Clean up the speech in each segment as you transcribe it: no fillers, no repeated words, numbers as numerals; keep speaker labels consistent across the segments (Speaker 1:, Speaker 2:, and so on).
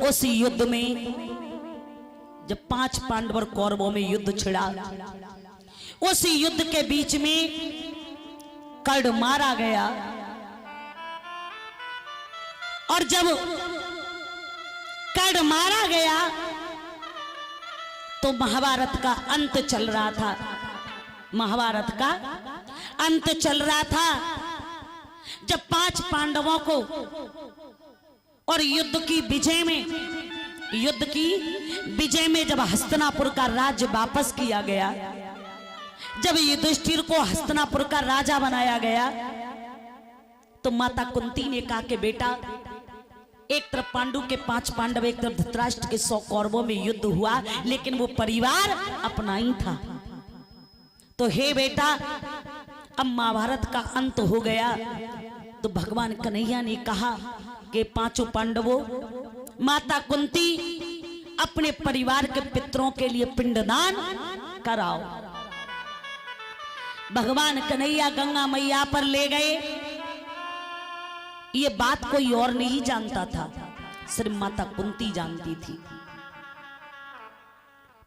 Speaker 1: उस युद्ध में जब 5 पांडव और कौरवों में युद्ध छिड़ा, उस युद्ध के बीच में कर्ण मारा गया। और जब कर्ण मारा गया तो महाभारत का अंत चल रहा था। महाभारत का अंत चल रहा था जब 5 पांडवों को और युद्ध की विजय में जब हस्तिनापुर का राज्य वापस किया गया, जब युधिष्ठिर को हस्तिनापुर का राजा बनाया गया, तो माता कुंती ने कहा कि बेटा, एक तरफ पांडु के 5 पांडव, एक तरफ धृतराष्ट्र के 100 कौरवों में युद्ध हुआ, लेकिन वो परिवार अपना ही था। तो हे बेटा, अब महाभारत का अंत हो गया। तो भगवान कन्हैया ने कहा कि 5 पांडवों, माता कुंती अपने परिवार के पितरों के लिए पिंडदान कराओ। भगवान कन्हैया गंगा मैया पर ले गए। ये बात कोई और नहीं जानता था, सिर्फ माता कुंती जानती थी।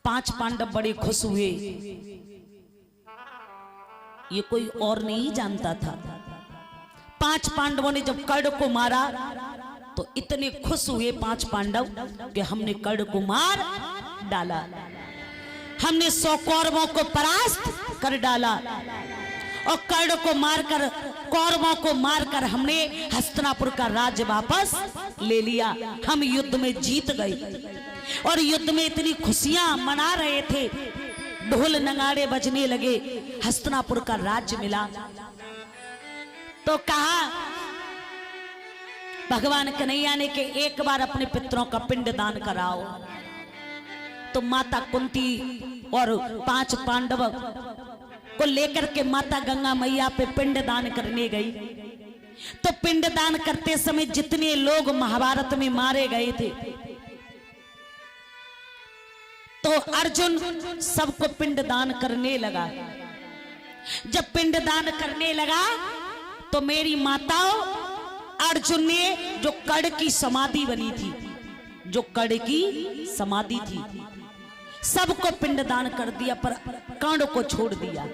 Speaker 1: 5 पांडव बड़े खुश हुए, ये कोई और नहीं जानता था। 5 पांडवों ने जब कर्ण को मारा तो इतने खुश हुए 5 पांडव कि हमने कर्ण को मार डाला, हमने 100 कौरवों को परास्त कर डाला, और कर्ण को मारकर, कौरवों को मारकर हमने हस्तिनापुर का राज्य वापस ले लिया। हम युद्ध में जीत गए। और युद्ध में इतनी खुशियां मना रहे थे, ढोल नगाड़े बजने लगे, हस्तिनापुर का राज्य मिला। तो कहा भगवान कन्हैया ने कि एक बार अपने पितरों का पिंड दान कराओ। तो माता कुंती और 5 पांडव को लेकर के माता गंगा मैया पे पिंड दान करने गई। तो पिंड दान करते समय जितने लोग महाभारत में मारे गए थे, तो अर्जुन सबको पिंड दान करने लगा। जब पिंड दान करने लगा तो मेरी माताओं, अर्जुन ने जो कर्ण की समाधि बनी थी, जो कर्ण की समाधि थी, सबको पिंडदान कर दिया, पर कर्ण को छोड़ दिया।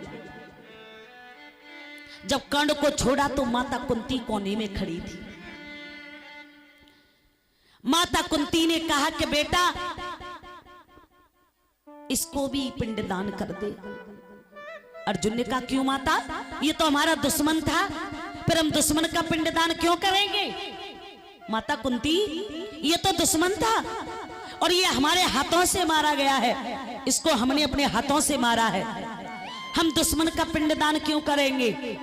Speaker 1: जब कर्ण को छोड़ा तो माता कुंती कोने में खड़ी थी। माता कुंती ने कहा कि बेटा, इसको भी पिंडदान कर दे। अर्जुन ने कहा क्यों माता, ये तो हमारा दुश्मन था, फिर हम दुश्मन का पिंडदान क्यों करेंगे? माता कुंती, ये तो दुश्मन था और ये हमारे हाथों से मारा गया है, इसको हमने अपने हाथों से मारा है, हम दुश्मन का पिंडदान क्यों करेंगे?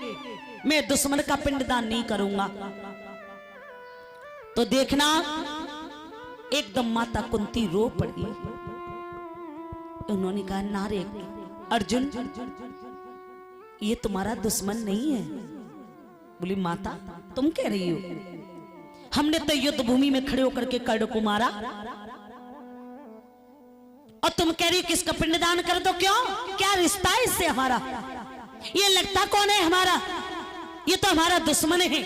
Speaker 1: मैं दुश्मन का पिंडदान नहीं करूंगा। तो देखना, एकदम माता कुंती रो पड़ी। उन्होंने कहा नारे अर्जुन, ये तुम्हारा दुश्मन नहीं है। बोली माता, तुम कह रही हो? हमने तो युद्ध भूमि में खड़े होकर के कर्ण को मारा, और तुम कह रही हो कि इसका पिंडदान कर दो। क्यों? क्या रिश्ता है इससे हमारा? ये लगता कौन है हमारा? ये तो हमारा दुश्मन है।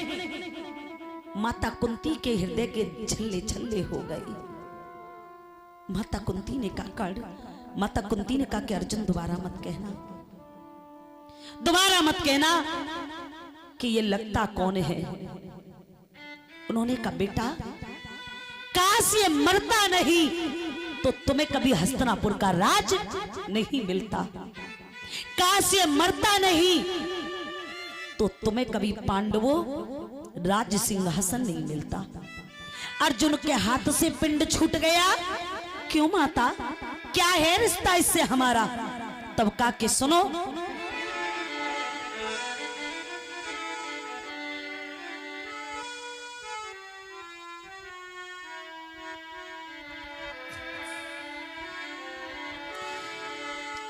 Speaker 1: माता कुंती के हृदय के छल्ले छल्ले हो गए। माता कुंती ने कहा कर्ण, माता कुंती ने कहा कि अर्जुन दोबारा मत कहना, दोबारा मत कहना कि ये लगता कौन है। उन्होंने कहा बेटा, काश ये मरता नहीं तो तुम्हें कभी हस्तिनापुर का राज नहीं मिलता, काश ये मरता नहीं तो तुम्हें कभी पांडवों राज सिंहासन नहीं मिलता। अर्जुन के हाथ से पिंड छूट गया। क्यों माता, क्या है रिश्ता इससे हमारा? तब कहा कि सुनो,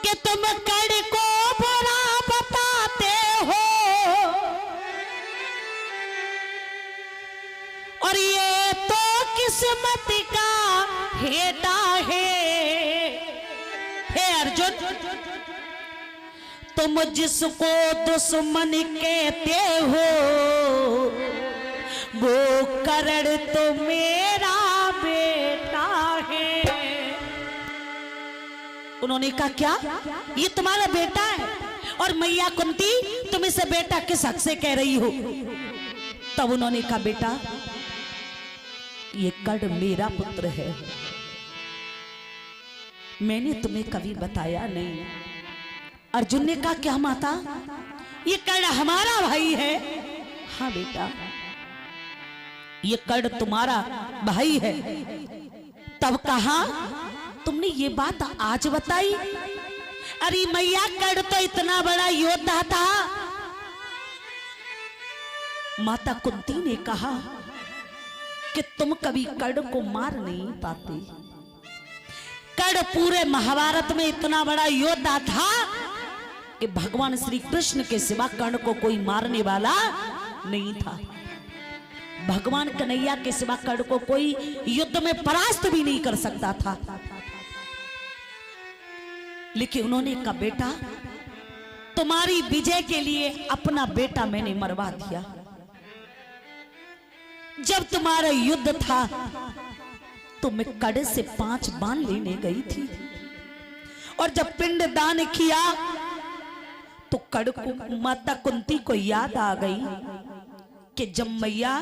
Speaker 1: कि तुम कर्ण को बुरा बताते हो और ये तो किस्मत का हेटा है। हे अर्जुन, तुम जिसको दुश्मन कहते हो वो कर्ण तो मेरा बेटा उन्होंने कहा क्या, ये तुम्हारा बेटा है? और मैया कुंती तुम इसे बेटा किस हक से कह रही हो? तब उन्होंने कहा बेटा ये कर्ण मेरा पुत्र है, मैंने तुम्हें कभी बताया नहीं। अर्जुन ने कहा क्या माता, ये कर्ण हमारा भाई है? हाँ बेटा ये कर्ण तुम्हारा भाई है। तब कहा तुमने ये बात आज बताई? अरे मैया कर्ण तो इतना बड़ा योद्धा था। माता कुंती ने कहा कि तुम कभी कर्ण को मार नहीं पाते। कर्ण पूरे महाभारत में इतना बड़ा योद्धा था कि भगवान श्री कृष्ण के सिवा कर्ण को कोई मारने वाला नहीं था। भगवान कन्हैया के सिवा कर्ण को कोई युद्ध में परास्त भी नहीं कर सकता था। लेकिन उन्होंने कहा बेटा तुम्हारी विजय के लिए अपना बेटा मैंने मरवा दिया। जब तुम्हारा युद्ध था तो मैं कर्ण से 5 बाण लेने गई थी, और जब पिंड दान किया तो कर्ण को माता कुंती को याद आ गई कि जब मैया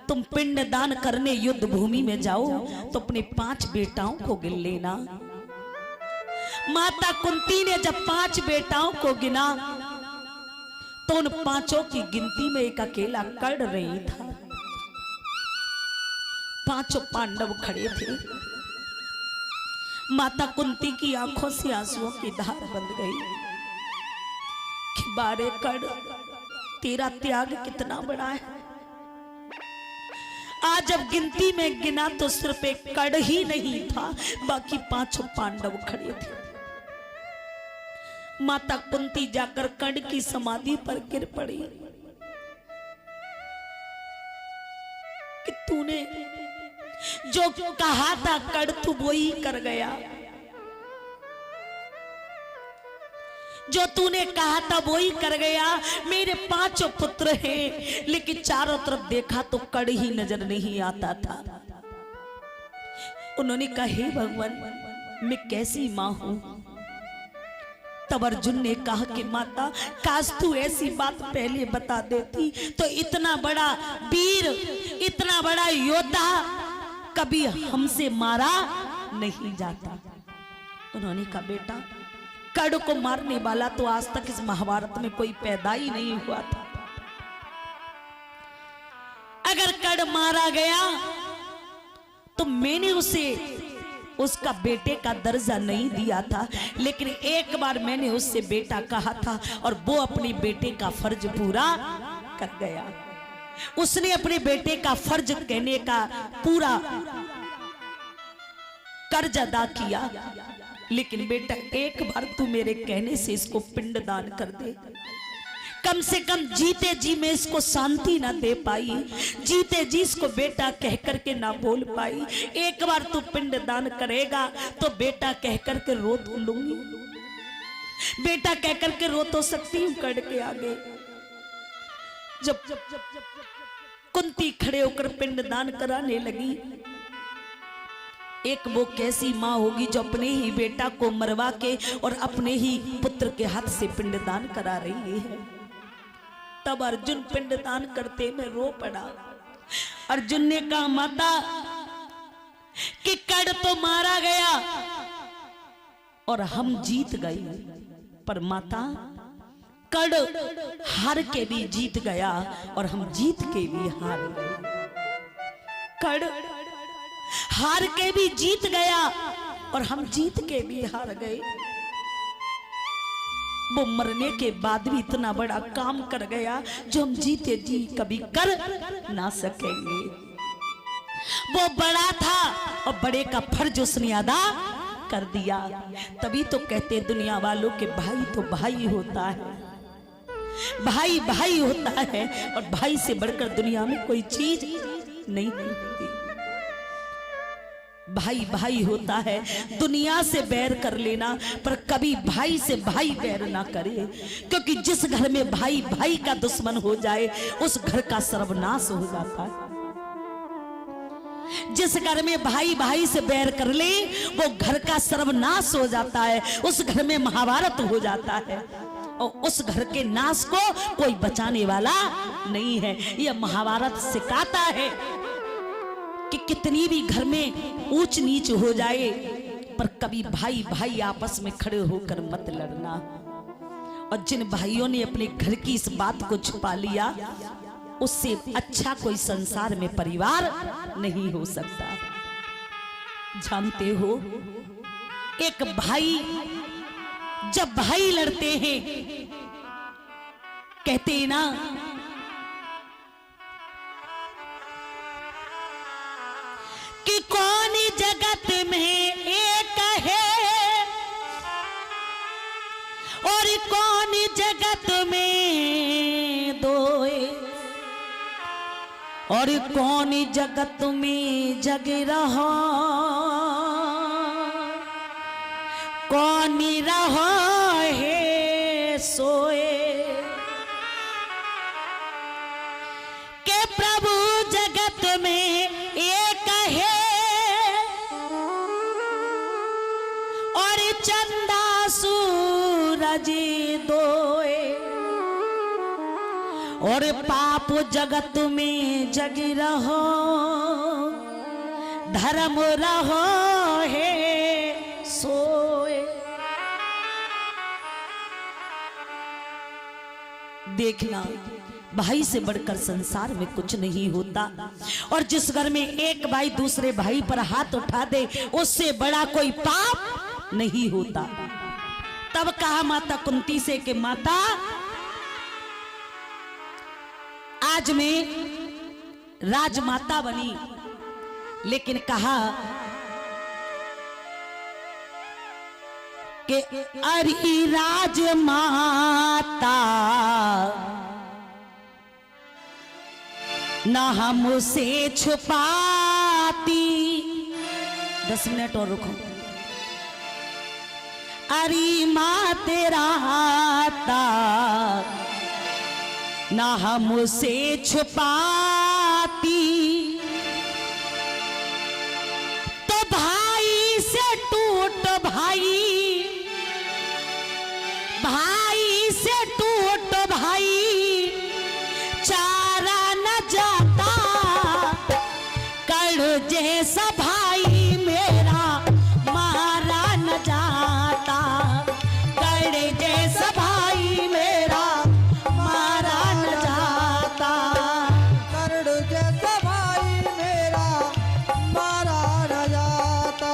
Speaker 1: तुम पिंड दान करने युद्ध भूमि में जाओ तो अपने 5 बेटाओं को गिन लेना। माता कुंती ने जब 5 बेटाओं को गिना तो उन 5 की गिनती में एक अकेला कर्ण नहीं था। 5 पांडव खड़े थे। माता कुंती की आंखों से आंसुओं की धार बंध गई कि बारे कर्ण तेरा त्याग कितना बड़ा है। आज जब गिनती में गिना तो सिर्फ एक कर्ण ही नहीं था, बाकी 5 पांडव खड़े थे। माता कुंती जाकर कर्ण की समाधि पर गिर पड़ी कि तूने जो कहा था कर्ण तू वो ही कर गया, जो तूने कहा था वो ही कर गया। मेरे 5 पुत्र हैं लेकिन चारों तरफ देखा तो कर्ण ही नजर नहीं आता था। उन्होंने कहा हे भगवान मैं कैसी मां हूं? तब अर्जुन ने कहा कि माता काश तू ऐसी बात पहले बता देती तो इतना बड़ा वीर इतना बड़ा योद्धा कभी हमसे मारा नहीं जाता। उन्होंने कहा बेटा कर्ण को मारने वाला तो आज तक इस महाभारत में कोई पैदा ही नहीं हुआ था। अगर कर्ण मारा गया तो मैंने उसे उसका बेटे का दर्जा नहीं दिया था, लेकिन एक बार मैंने उससे बेटा कहा था और वो अपने बेटे का फर्ज पूरा कर गया। उसने अपने बेटे का फर्ज कहने का पूरा कर्ज अदा किया। लेकिन बेटा एक बार तू मेरे कहने से इसको पिंड दान कर दे। कम से कम जीते जी मैं इसको शांति ना दे पाई, जीते जी इसको बेटा कह करके ना बोल पाई। एक बार तू पिंड दान करेगा तो बेटा कह करके रो तो लूंगी, बेटा कह करके रो तो सकती हूं कर्ण के आगे। जब कुंती खड़े होकर पिंड दान कराने लगी, एक वो कैसी माँ होगी जो अपने ही बेटा को मरवा के और अपने ही पुत्र के हाथ से पिंडदान करा रही है। तब अर्जुन पिंडदान करते में रो पड़ा। अर्जुन ने कहा माता कि कर्ण तो मारा गया और हम जीत गए, पर माता कर्ण हार के भी जीत गया और हम जीत के भी हार गए। कर्ण हार के भी जीत गया और हम जीत के भी हार गए। वो मरने के बाद भी इतना बड़ा काम कर गया जो हम जीते जी कभी कर ना सकेंगे। वो बड़ा था और बड़े का फर्ज उसने अदा कर दिया। तभी तो कहते दुनिया वालों के भाई तो भाई होता है, भाई भाई होता है और भाई से बढ़कर दुनिया में कोई चीज नहीं होती। भाई भाई होता है, दुनिया से बैर कर लेना पर कभी भाई से भाई बैर ना करे, क्योंकि जिस घर में भाई भाई का दुश्मन हो जाए उस घर का सर्वनाश हो जाता है। जिस घर में भाई भाई से बैर कर ले वो घर का सर्वनाश हो जाता है, उस घर में महाभारत हो जाता है और उस घर के नाश को कोई बचाने वाला नहीं है। यह महाभारत सिखाता है कि कितनी भी घर में ऊंच नीच हो जाए पर कभी भाई भाई आपस में खड़े होकर मत लड़ना। और जिन भाइयों ने अपने घर की इस बात को छुपा लिया उससे अच्छा कोई संसार में परिवार नहीं हो सकता। जानते हो एक भाई जब भाई लड़ते हैं कहते हैं ना कि कौन जगत में एक है और कौन जगत में दो और कौन जगत में जग रहा कौन रहा है सोए के प्रभु जगत में एक है और चंदा सूरज दोए और पाप जगत में जग रहो धर्म रहो है सोए। देखना भाई से बढ़कर संसार में कुछ नहीं होता और जिस घर में एक भाई दूसरे भाई पर हाथ उठा दे उससे बड़ा कोई पाप नहीं होता। तब कहा माता कुंती से कि माता आज मैं राजमाता बनी लेकिन कहा कि अरे राजमाता ना हमसे छुपाती। 10 मिनट और रुको। अरे माँ तेरा आता ना हमसे छुपाती तो भाई से टूट भाई भाई से टूट भाई चारा न जाता कड़ जैसा भाई मेरा मारा न जाता कड़ जैसा भाई मेरा मारा न जाता
Speaker 2: कड़ जैसा भाई मेरा मारा न जाता।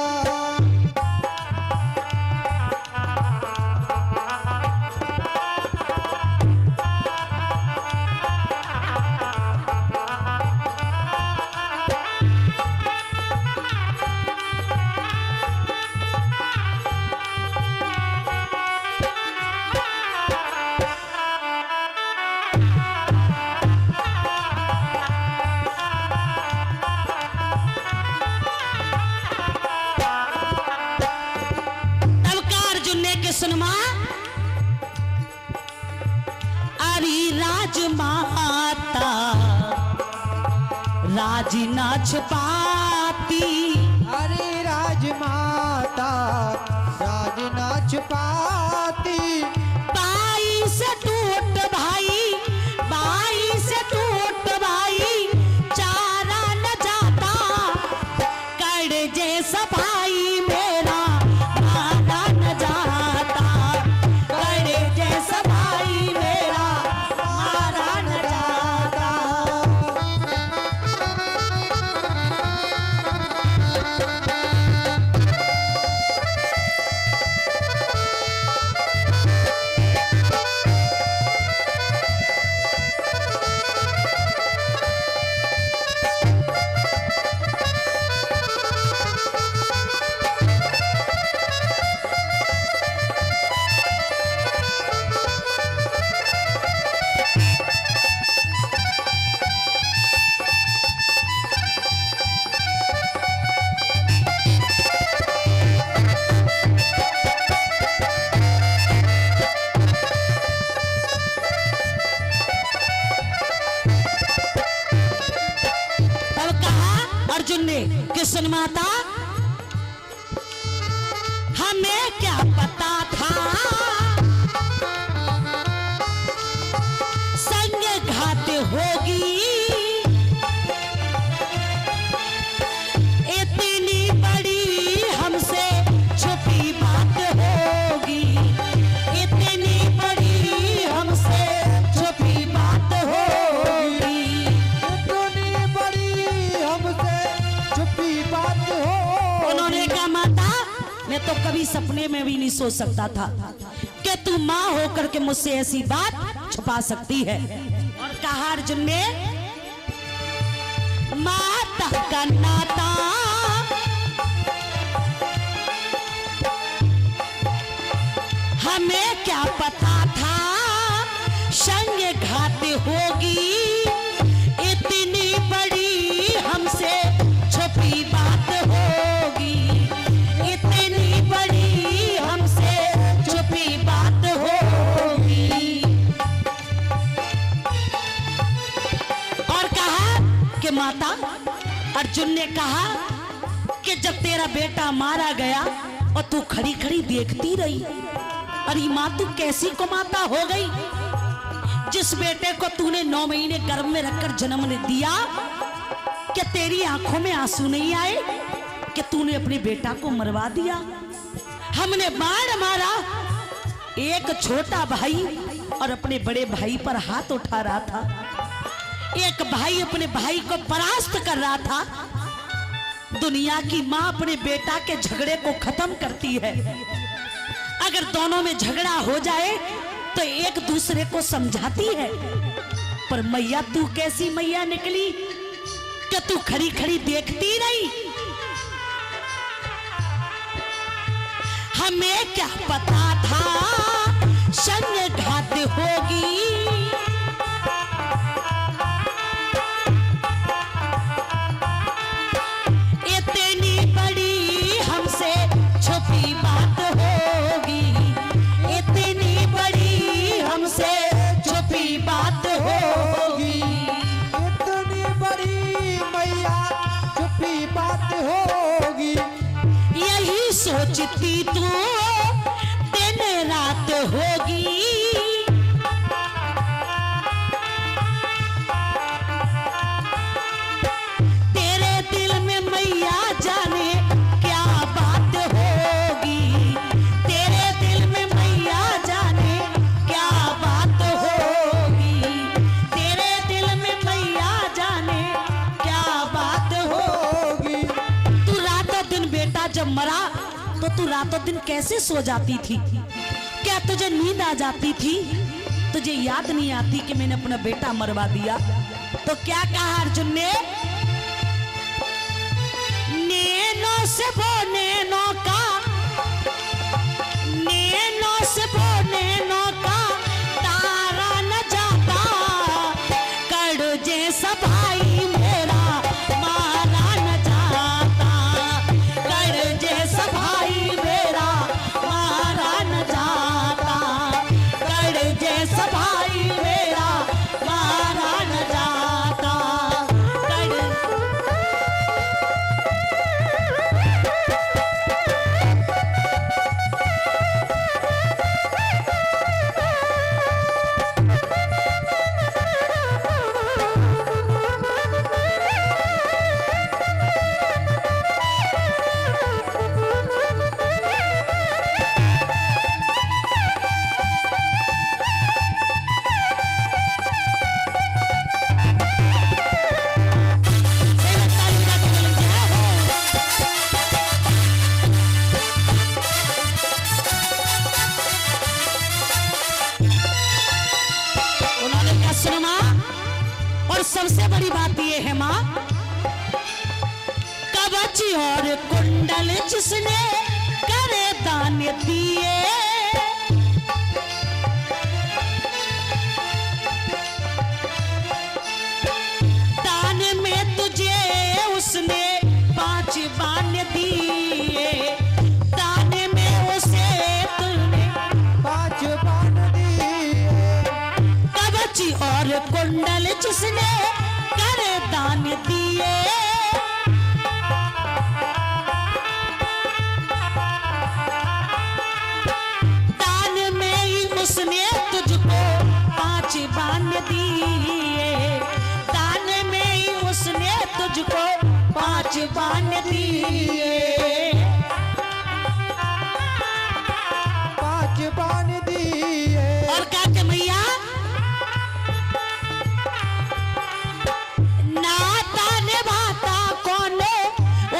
Speaker 1: सुनमा अरे राजमाता राज ना छुपाती
Speaker 2: अरे राजमाता राज न छुपाती
Speaker 1: भाई से टूट भाई भाई से टूट भाई चारा न जाता कड़ जैसा भाई मेरा मारा न जाता कड़ जैसा भाई मेरा मारा न जाता। माता हमें क्या पता था संग घात होगी, इतनी बड़ी हमसे छुपी बात होगी, इतनी बड़ी हमसे छुपी बात होगी,
Speaker 2: इतनी बड़ी हमसे छुपी बात हो।
Speaker 1: उन्होंने कहा माता मैं तो कभी सपने में भी नहीं सोच सकता था कि तू माँ होकर के मुझसे ऐसी बात छुपा सकती है। और कहा अर्जुन ने माता का नाता हमें क्या पता था संग घात होगी, इतनी बड़ी हमसे छुपी बात होगी, इतनी बड़ी हमसे छुपी बात होगी। और कहा कि माता अर्जुन ने कहा कि जब तेरा बेटा मारा गया और तू खड़ी खड़ी देखती रही, अरे माँ तू कैसी को माता हो गई जिस बेटे को तूने 9 महीने गर्भ में रखकर जन्म ने दिया, क्या तेरी आंखों में आंसू नहीं आए कि तूने अपने बेटा को मरवा दिया। हमने बाण मारा, एक छोटा भाई और अपने बड़े भाई पर हाथ उठा रहा था, एक भाई अपने भाई को परास्त कर रहा था। दुनिया की माँ अपने बेटा के झगड़े को खत्म करती है, अगर दोनों में झगड़ा हो जाए तो एक दूसरे को समझाती है। पर मैया तू कैसी मैया निकली कि तू खड़ी खड़ी देखती रही। हमें क्या पता था संग घात होगी, इतनी बड़ी हमसे छुपी बात होगी, इतनी बड़ी हमसे छुपी बात होगी,
Speaker 2: इतनी बड़ी मैया छुपी बात होगी।
Speaker 1: यही सोचती तू दिन रात होगी, तेरे दिल में मैया जाने क्या बात होगी, तेरे दिल में मैया जाने क्या बात होगी, तेरे दिल में मैया जाने क्या बात होगी। तू रातों दिन बेटा जब मरा तो तू रातों दिन कैसे सो जाती थी? क्या तुझे नींद आ जाती थी? तुझे याद नहीं आती कि मैंने अपना बेटा मरवा दिया? तो क्या कहा अर्जुन ने? नैनो से वो नैनो का, नैनो से वो नैनो का तारा न जाता, कड़ जैसा भाई मेरा मारा न जाता, कड़ जैसा भाई मेरा मारा न जाता, कड़ जैसा भाई मेरा मारा न जाता, कड़ सबसे बड़ी बात यह है माँ, कवच और कुंडल जिसने करे दान दिए, दान में तुझे उसने 5 बाण दिए, दान में उसे तुमने
Speaker 2: 5 बाण दिए,
Speaker 1: कवच और कुंडल जिसने करे दान दिए,
Speaker 2: दिए, 5 बाण दिए।
Speaker 1: और क्या के मैया नाता निभाता कौन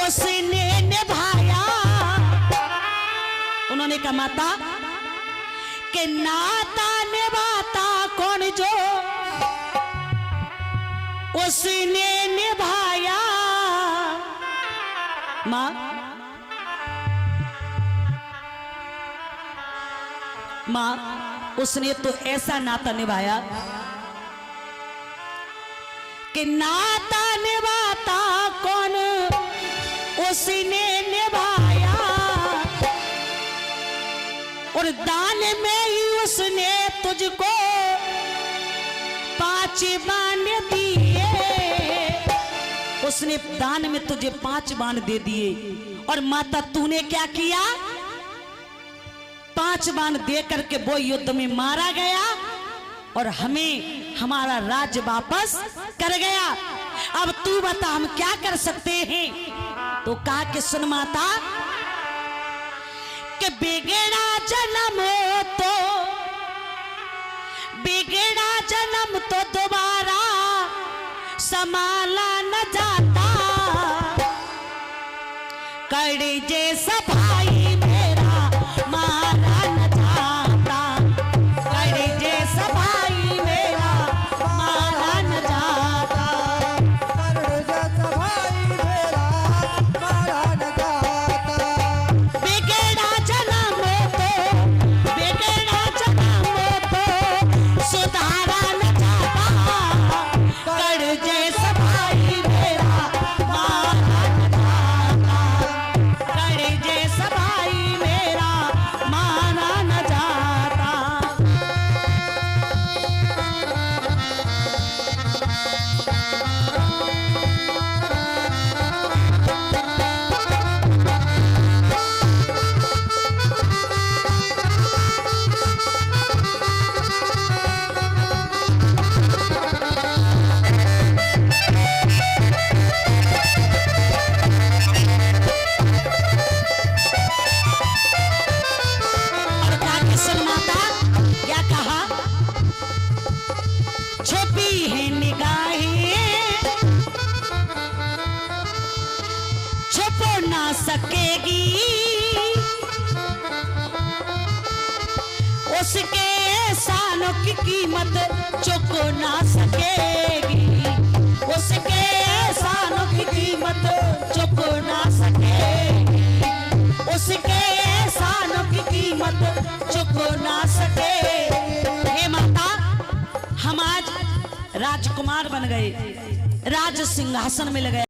Speaker 1: उसने निभाया। उन्होंने कहा माता कि नाता निभाता कौन जो उसने निभाया। माँ माँ उसने तो ऐसा नाता निभाया कि नाता निभाता कौन उसने निभाया, और दान में ही उसने तुझको 5 बाण दिए। उसने दान में तुझे 5 बाण दे दिए, और माता तूने क्या किया? 5 बाण दे करके वो युद्ध में मारा गया और हमें हमारा राज्य वापस कर गया। अब तू बता हम क्या कर सकते हैं? तो कहा कि सुन माता कि बिगड़ा जन्म तो दोबारा संभाला न जाता। कर्जे से भाई मेरा मारा न जाता, कर्जे से भाई मेरा मारा न जाता।
Speaker 2: कर्जा से भाई मेरा मारा न जाता।
Speaker 1: बिगड़ा जन्म तो सुधारा न जाता। कर्जे से भाई मेरा मारा न जाता, कर्जे से भाई मेरा मारा न जाता। और क्या कि सुन माता क्या कहा? छुपी है निगाहें छुप ना सकेगी, उसके एहसानों की कीमत चुक ना सकेगी, उसके एहसानों की कीमत चुक ना सकेगी, उसके एहसानों की कीमत चुक ना सके। हे माता हम आज राजकुमार बन गए, राज सिंहासन में लगे।